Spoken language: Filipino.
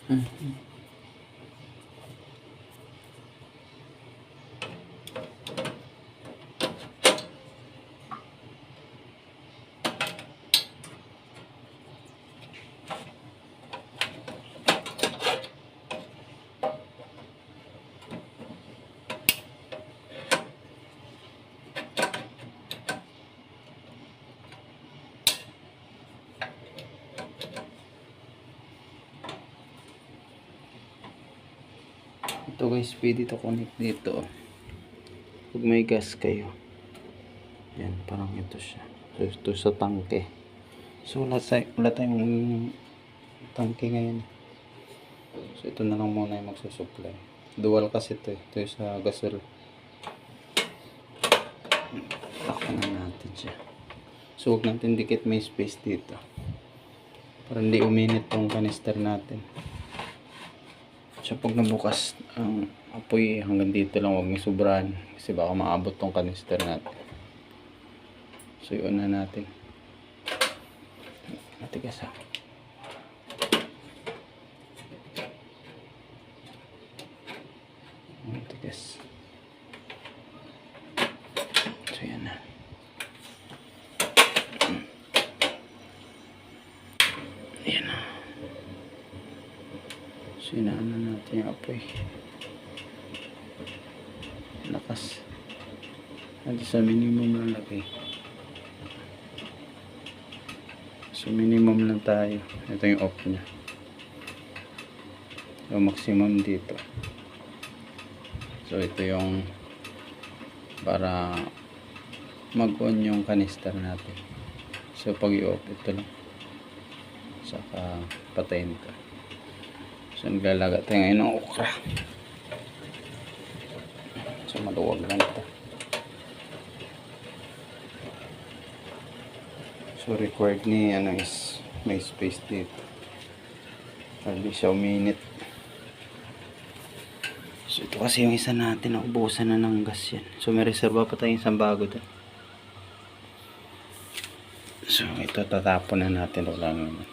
Mhm. Ito guys, pwede ito connect dito. Pag may gas kayo, yan, parang ito siya. So, ito sa tangke. So, wala tayong tangke ngayon. So, ito na lang muna yung magsusupply. Dual kasi ito eh. Ito yung sa gasol. Takpan na natin siya. So, huwag natin dikit, may space dito. Para hindi uminit tong kanister natin. So, pag nabukas ang apoy, hanggang dito lang, huwag may sobrahan. Kasi baka maabot tong kanister natin. So, yun na natin. Matigas ha. Matigas. So, yan na. Ayan na. So, inaano natin yung apoy. Lakas. At sa minimum lang lagay. So, minimum lang tayo. Ito yung off niya. So, maximum dito. So, ito yung para mag-on yung kanister natin. So, pag i-off, ito lang. Saka, patayin ito. So, naglalaga tayo ngayon ng okra. So, maluwag lang ito. So, required ni is may space dito. Hindi siya uminit. So, ito kasi yung isa natin. Naubusan na ng gas yan. So, may reserva pa tayong isang bago doon. So, ito tatapon na natin. Wala naman.